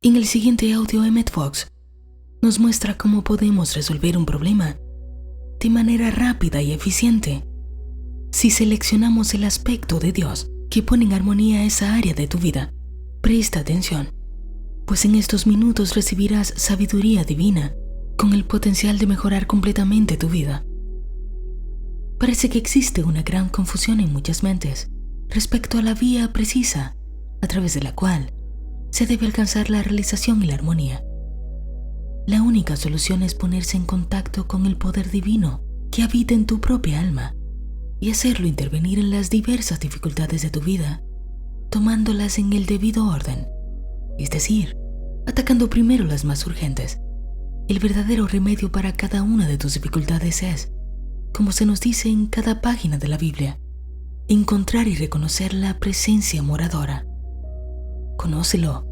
En el siguiente audio, Emmett Fox nos muestra cómo podemos resolver un problema de manera rápida y eficiente si seleccionamos el aspecto de Dios que pone en armonía esa área de tu vida. Presta atención, pues en estos minutos recibirás sabiduría divina con el potencial de mejorar completamente tu vida. Parece que existe una gran confusión en muchas mentes respecto a la vía precisa a través de la cual se debe alcanzar la realización y la armonía. La única solución es ponerse en contacto con el poder divino que habita en tu propia alma y hacerlo intervenir en las diversas dificultades de tu vida, tomándolas en el debido orden, es decir, atacando primero las más urgentes. El verdadero remedio para cada una de tus dificultades es, como se nos dice en cada página de la Biblia, encontrar y reconocer la presencia moradora. Conócelo,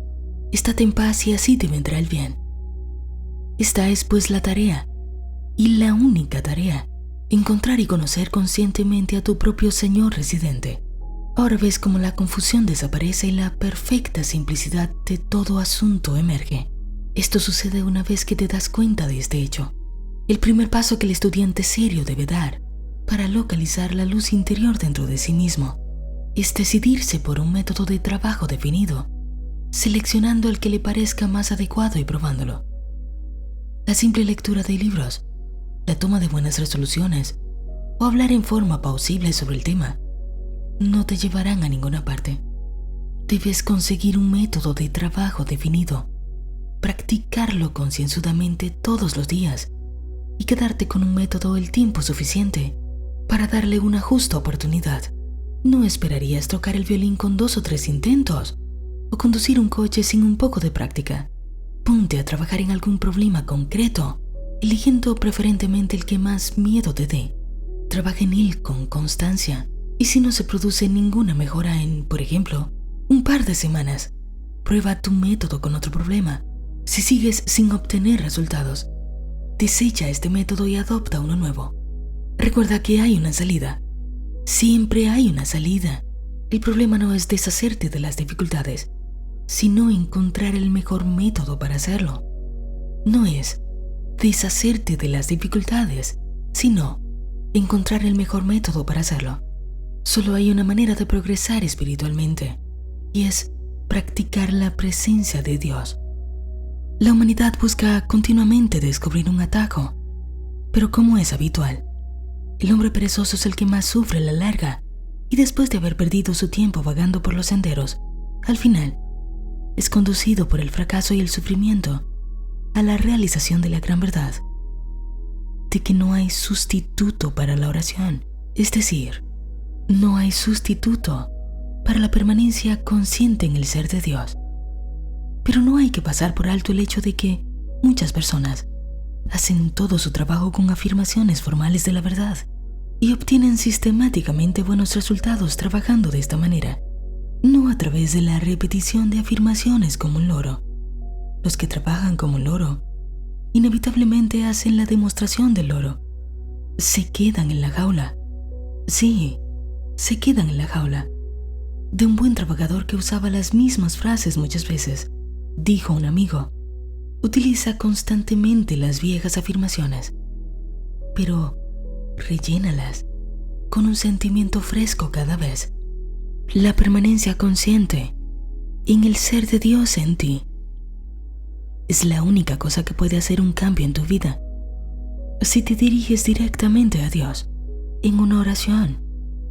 estate en paz y así te vendrá el bien. Esta es pues la tarea, y la única tarea, encontrar y conocer conscientemente a tu propio Señor residente. Ahora ves cómo la confusión desaparece y la perfecta simplicidad de todo asunto emerge. Esto sucede una vez que te das cuenta de este hecho. El primer paso que el estudiante serio debe dar para localizar la luz interior dentro de sí mismo es decidirse por un método de trabajo definido, seleccionando el que le parezca más adecuado y probándolo. La simple lectura de libros, la toma de buenas resoluciones o hablar en forma plausible sobre el tema no te llevarán a ninguna parte. Debes conseguir un método de trabajo definido, practicarlo concienzudamente todos los días y quedarte con un método el tiempo suficiente para darle una justa oportunidad. No esperarías tocar el violín con 2 o 3 intentos o conducir un coche sin un poco de práctica. Ponte a trabajar en algún problema concreto, eligiendo preferentemente el que más miedo te dé. Trabaja en él con constancia y si no se produce ninguna mejora en, por ejemplo, un par de semanas, prueba tu método con otro problema. Si sigues sin obtener resultados, desecha este método y adopta uno nuevo. Recuerda que hay una salida. Siempre hay una salida. El problema no es deshacerte de las dificultades, sino encontrar el mejor método para hacerlo. No es deshacerte de las dificultades, sino encontrar el mejor método para hacerlo. Solo hay una manera de progresar espiritualmente, y es practicar la presencia de Dios. La humanidad busca continuamente descubrir un atajo, pero como es habitual, el hombre perezoso es el que más sufre a la larga, y después de haber perdido su tiempo vagando por los senderos, al final es conducido por el fracaso y el sufrimiento a la realización de la gran verdad de que no hay sustituto para la oración, es decir, no hay sustituto para la permanencia consciente en el ser de Dios. Pero no hay que pasar por alto el hecho de que muchas personas hacen todo su trabajo con afirmaciones formales de la verdad y obtienen sistemáticamente buenos resultados trabajando de esta manera, no a través de la repetición de afirmaciones como un loro. Los que trabajan como un loro inevitablemente hacen la demostración del loro. Se quedan en la jaula. Sí, se quedan en la jaula. De un buen trabajador que usaba las mismas frases muchas veces, dijo un amigo, utiliza constantemente las viejas afirmaciones, pero rellénalas con un sentimiento fresco cada vez. La permanencia consciente en el ser de Dios en ti es la única cosa que puede hacer un cambio en tu vida. Si te diriges directamente a Dios en una oración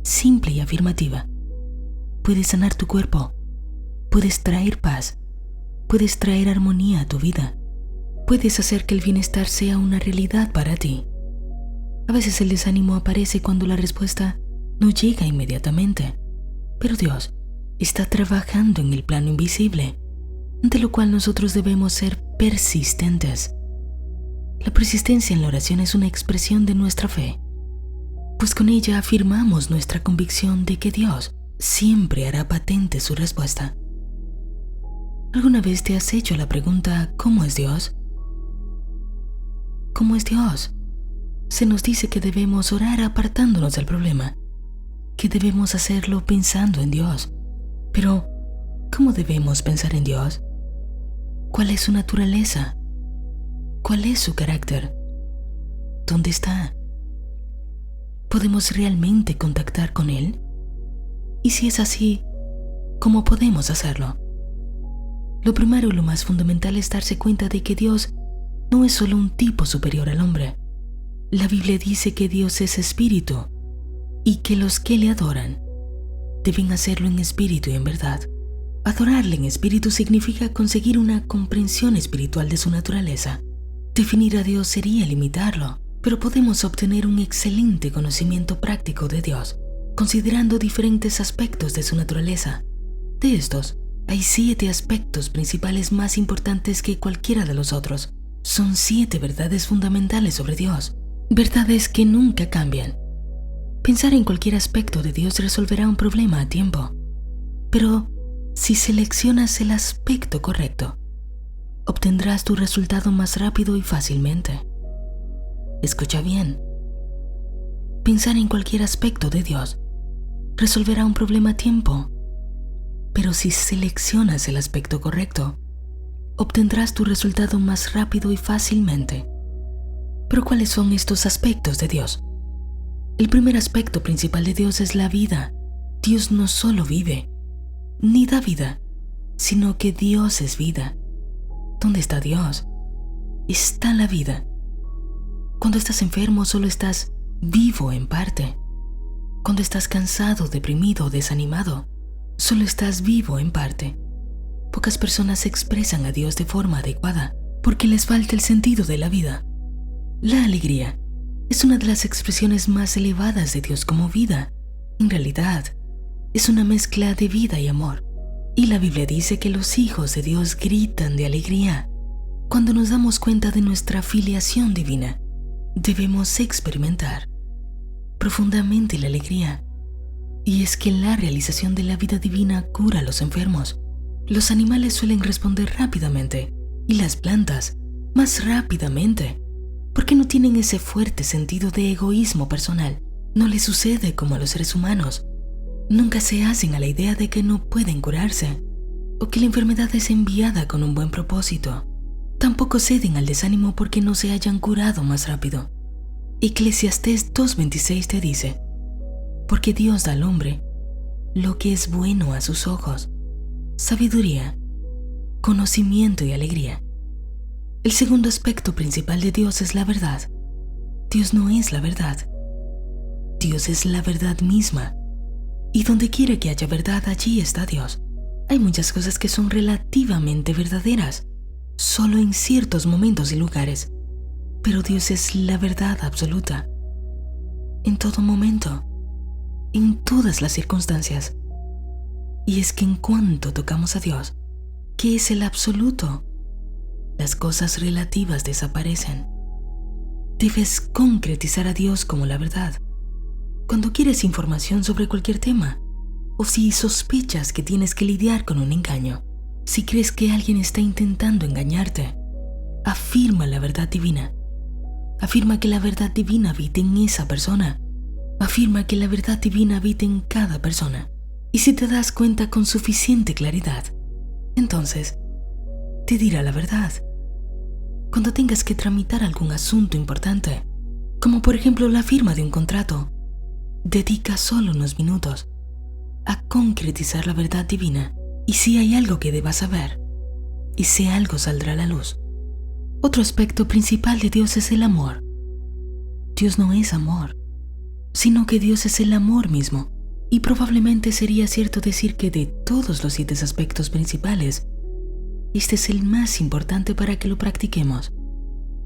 simple y afirmativa, puedes sanar tu cuerpo, puedes traer paz, puedes traer armonía a tu vida, puedes hacer que el bienestar sea una realidad para ti. A veces el desánimo aparece cuando la respuesta no llega inmediatamente, pero Dios está trabajando en el plano invisible, ante lo cual nosotros debemos ser persistentes. La persistencia en la oración es una expresión de nuestra fe, pues con ella afirmamos nuestra convicción de que Dios siempre hará patente su respuesta. ¿Alguna vez te has hecho la pregunta ¿cómo es Dios? ¿Cómo es Dios? Se nos dice que debemos orar apartándonos del problema, que debemos hacerlo pensando en Dios. Pero, ¿cómo debemos pensar en Dios? ¿Cuál es su naturaleza? ¿Cuál es su carácter? ¿Dónde está? ¿Podemos realmente contactar con Él? Y si es así, ¿cómo podemos hacerlo? Lo primero y lo más fundamental es darse cuenta de que Dios no es solo un tipo superior al hombre. La Biblia dice que Dios es espíritu y que los que le adoran deben hacerlo en espíritu y en verdad. Adorarle en espíritu significa conseguir una comprensión espiritual de su naturaleza. Definir a Dios sería limitarlo, pero podemos obtener un excelente conocimiento práctico de Dios, considerando diferentes aspectos de su naturaleza. De estos, hay 7 aspectos principales más importantes que cualquiera de los otros. Son 7 verdades fundamentales sobre Dios, verdades que nunca cambian. Pensar en cualquier aspecto de Dios resolverá un problema a tiempo, pero si seleccionas el aspecto correcto, obtendrás tu resultado más rápido y fácilmente. Escucha bien. Pensar en cualquier aspecto de Dios resolverá un problema a tiempo, pero si seleccionas el aspecto correcto, obtendrás tu resultado más rápido y fácilmente. Pero ¿cuáles son estos aspectos de Dios? El primer aspecto principal de Dios es la vida. Dios no solo vive, ni da vida, sino que Dios es vida. ¿Dónde está Dios? Está la vida. Cuando estás enfermo, solo estás vivo en parte. Cuando estás cansado, deprimido o desanimado, solo estás vivo en parte. Pocas personas expresan a Dios de forma adecuada porque les falta el sentido de la vida. La alegría es una de las expresiones más elevadas de Dios como vida. En realidad, es una mezcla de vida y amor. Y la Biblia dice que los hijos de Dios gritan de alegría. Cuando nos damos cuenta de nuestra filiación divina, debemos experimentar profundamente la alegría. Y es que la realización de la vida divina cura a los enfermos. Los animales suelen responder rápidamente y las plantas más rápidamente, porque no tienen ese fuerte sentido de egoísmo personal. No les sucede como a los seres humanos. Nunca se hacen a la idea de que no pueden curarse o que la enfermedad es enviada con un buen propósito. Tampoco ceden al desánimo porque no se hayan curado más rápido. Eclesiastés 2:26 te dice: porque Dios da al hombre lo que es bueno a sus ojos, sabiduría, conocimiento y alegría. El segundo aspecto principal de Dios es la verdad. Dios no es la verdad. Dios es la verdad misma. Y donde quiera que haya verdad, allí está Dios. Hay muchas cosas que son relativamente verdaderas, solo en ciertos momentos y lugares. Pero Dios es la verdad absoluta. En todo momento, en todas las circunstancias. Y es que en cuanto tocamos a Dios, que es el absoluto, las cosas relativas desaparecen. Debes concretizar a Dios como la verdad. Cuando quieres información sobre cualquier tema, o si sospechas que tienes que lidiar con un engaño, si crees que alguien está intentando engañarte, afirma la verdad divina. Afirma que la verdad divina habita en esa persona. Afirma que la verdad divina habita en cada persona. Y si te das cuenta con suficiente claridad, entonces te dirá la verdad. Cuando tengas que tramitar algún asunto importante, como por ejemplo la firma de un contrato, dedica solo unos minutos a concretizar la verdad divina. Y si hay algo que debas saber, ese algo saldrá a la luz. Otro aspecto principal de Dios es el amor. Dios no es amor, sino que Dios es el amor mismo. Y probablemente sería cierto decir que de todos los 7 aspectos principales, este es el más importante para que lo practiquemos.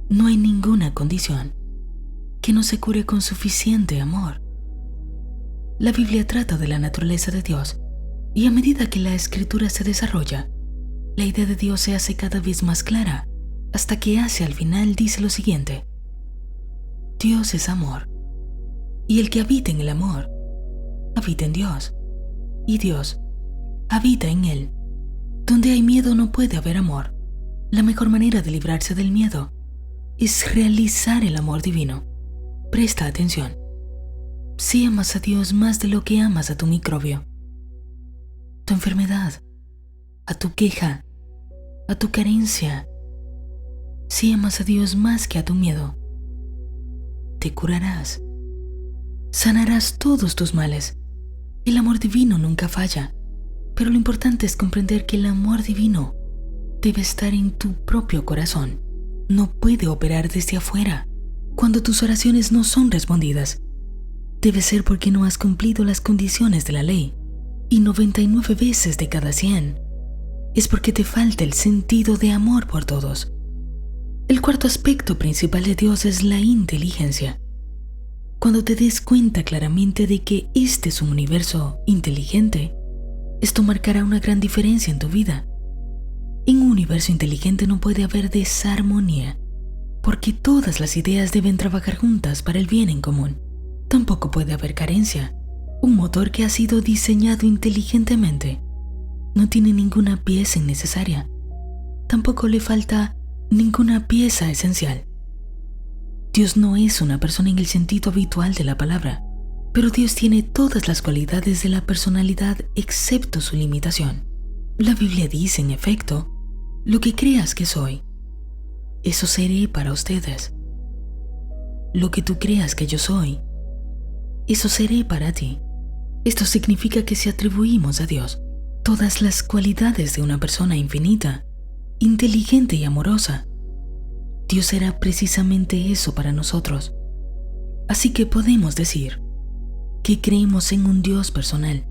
No hay ninguna condición que no se cure con suficiente amor. La Biblia trata de la naturaleza de Dios, y a medida que la Escritura se desarrolla, la idea de Dios se hace cada vez más clara, hasta que hacia el final dice lo siguiente: Dios es amor, y el que habita en el amor, habita en Dios, y Dios habita en él. Donde hay miedo no puede haber amor. La mejor manera de librarse del miedo es realizar el amor divino. Presta atención. Si amas a Dios más de lo que amas a tu microbio, tu enfermedad, a tu queja a tu carencia, si amas a Dios más que a tu miedo, te curarás, sanarás todos tus males. El amor divino nunca falla, pero lo importante es comprender que el amor divino debe estar en tu propio corazón. No puede operar desde afuera. Cuando tus oraciones no son respondidas, debe ser porque no has cumplido las condiciones de la ley, y 99 veces de cada 100 es porque te falta el sentido de amor por todos. El cuarto aspecto principal de Dios es la inteligencia. Cuando te des cuenta claramente de que este es un universo inteligente, esto marcará una gran diferencia en tu vida. En un universo inteligente no puede haber desarmonía, porque todas las ideas deben trabajar juntas para el bien en común. Tampoco puede haber carencia. Un motor que ha sido diseñado inteligentemente no tiene ninguna pieza innecesaria. Tampoco le falta ninguna pieza esencial. Dios no es una persona en el sentido habitual de la palabra, pero Dios tiene todas las cualidades de la personalidad excepto su limitación. La Biblia dice, en efecto, lo que creas que soy, eso seré para ustedes. Lo que tú creas que yo soy, eso seré para ti. Esto significa que si atribuimos a Dios todas las cualidades de una persona infinita, inteligente y amorosa, Dios será precisamente eso para nosotros. Así que podemos decir que creemos en un Dios personal.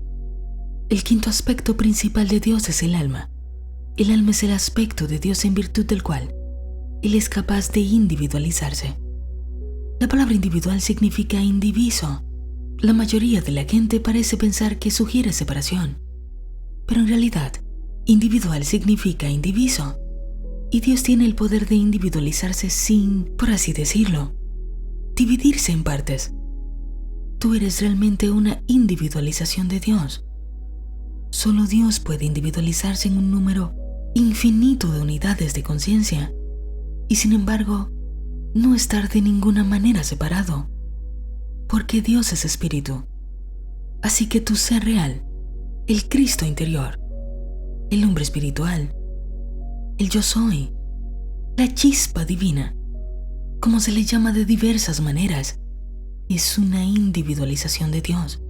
El quinto aspecto principal de Dios es el alma. El alma es el aspecto de Dios en virtud del cual Él es capaz de individualizarse. La palabra individual significa indiviso. La mayoría de la gente parece pensar que sugiere separación, pero en realidad, individual significa indiviso, y Dios tiene el poder de individualizarse sin, por así decirlo, dividirse en partes. Tú eres realmente una individualización de Dios. Solo Dios puede individualizarse en un número infinito de unidades de conciencia, y sin embargo, no estar de ninguna manera separado, porque Dios es espíritu. Así que tu ser real, el Cristo interior, el hombre espiritual, el yo soy, la chispa divina, como se le llama de diversas maneras, es una individualización de Dios.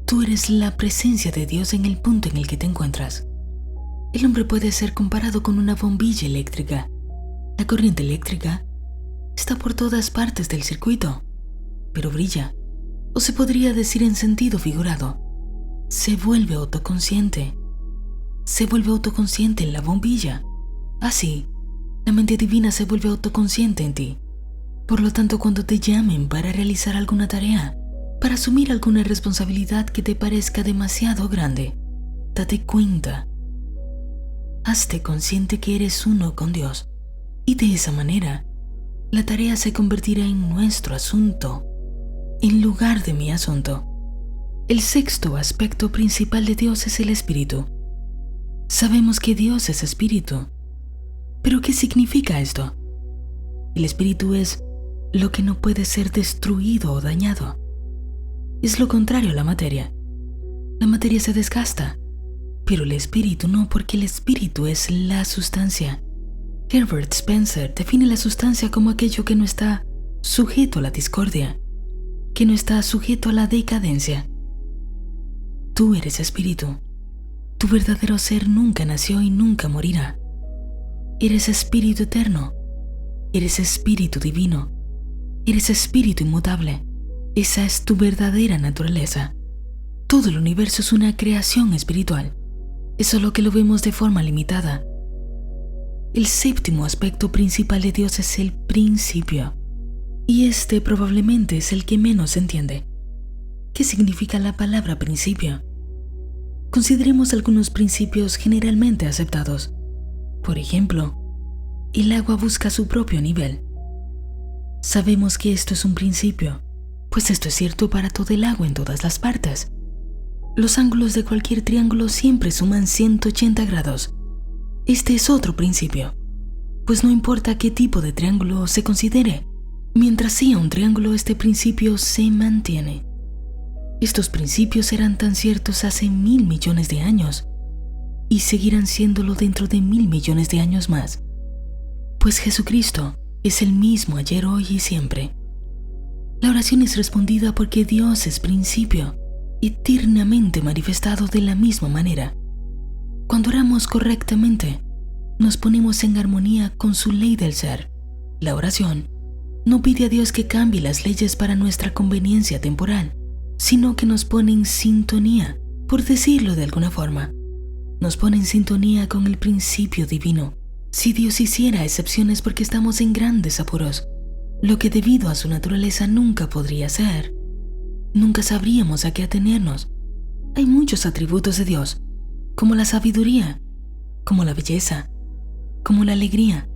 Tú eres la presencia de Dios en el punto en el que te encuentras. El hombre puede ser comparado con una bombilla eléctrica. La corriente eléctrica está por todas partes del circuito, pero brilla, o se podría decir en sentido figurado, se vuelve autoconsciente. Se vuelve autoconsciente en la bombilla. Así, la mente divina se vuelve autoconsciente en ti. Por lo tanto, cuando te llamen para realizar alguna tarea, para asumir alguna responsabilidad que te parezca demasiado grande, date cuenta. Hazte consciente que eres uno con Dios, y de esa manera, la tarea se convertirá en nuestro asunto, en lugar de mi asunto. El sexto aspecto principal de Dios es el espíritu. Sabemos que Dios es espíritu, pero ¿qué significa esto? El espíritu es lo que no puede ser destruido o dañado. Es lo contrario a la materia. La materia se desgasta, pero el espíritu no, porque el espíritu es la sustancia. Herbert Spencer define la sustancia como aquello que no está sujeto a la discordia, que no está sujeto a la decadencia. Tú eres espíritu. Tu verdadero ser nunca nació y nunca morirá. Eres espíritu eterno. Eres espíritu divino. Eres espíritu inmutable. Esa es tu verdadera naturaleza. Todo el universo es una creación espiritual. Es solo que lo vemos de forma limitada. El séptimo aspecto principal de Dios es el principio. Y este probablemente es el que menos se entiende. ¿Qué significa la palabra principio? Consideremos algunos principios generalmente aceptados. Por ejemplo, el agua busca su propio nivel. Sabemos que esto es un principio, pues esto es cierto para todo el agua en todas las partes. Los ángulos de cualquier triángulo siempre suman 180 grados. Este es otro principio, pues no importa qué tipo de triángulo se considere, mientras sea un triángulo, este principio se mantiene. Estos principios eran tan ciertos hace 1000 millones de años y seguirán siéndolo dentro de 1.000 millones de años más. Pues Jesucristo es el mismo ayer, hoy y siempre. La oración es respondida porque Dios es principio, eternamente manifestado de la misma manera. Cuando oramos correctamente, nos ponemos en armonía con su ley del ser. La oración no pide a Dios que cambie las leyes para nuestra conveniencia temporal, sino que nos pone en sintonía, por decirlo de alguna forma. Nos pone en sintonía con el principio divino. Si Dios hiciera excepciones porque estamos en grandes apuros, lo que debido a su naturaleza nunca podría ser, nunca sabríamos a qué atenernos. Hay muchos atributos de Dios, como la sabiduría, como la belleza, como la alegría,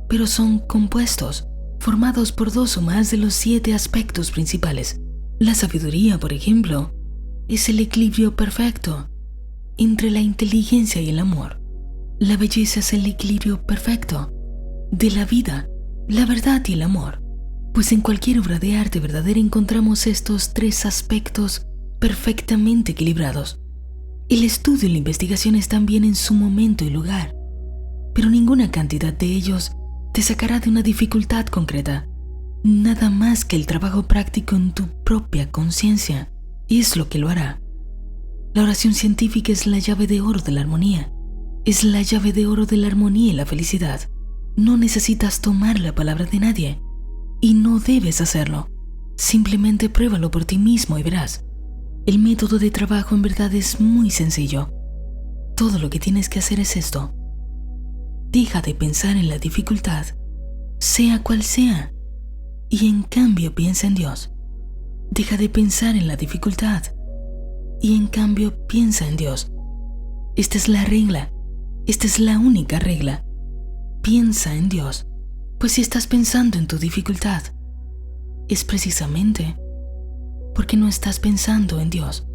pero son compuestos, formados por 2 o más de los 7 aspectos principales. La sabiduría, por ejemplo, es el equilibrio perfecto entre la inteligencia y el amor. La belleza es el equilibrio perfecto de la vida, la verdad y el amor. Pues en cualquier obra de arte verdadera encontramos estos 3 aspectos perfectamente equilibrados. El estudio y la investigación están bien en su momento y lugar, pero ninguna cantidad de ellos te sacará de una dificultad concreta. Nada más que el trabajo práctico en tu propia conciencia es lo que lo hará. La oración científica es la llave de oro de la armonía. Es la llave de oro de la armonía y la felicidad. No necesitas tomar la palabra de nadie y no debes hacerlo. Simplemente pruébalo por ti mismo y verás. El método de trabajo en verdad es muy sencillo. Todo lo que tienes que hacer es esto. Deja de pensar en la dificultad, sea cual sea, y en cambio piensa en Dios. Deja de pensar en la dificultad y en cambio piensa en Dios. Esta es la regla. Esta es la única regla. Piensa en Dios. Pues si estás pensando en tu dificultad, es precisamente porque no estás pensando en Dios.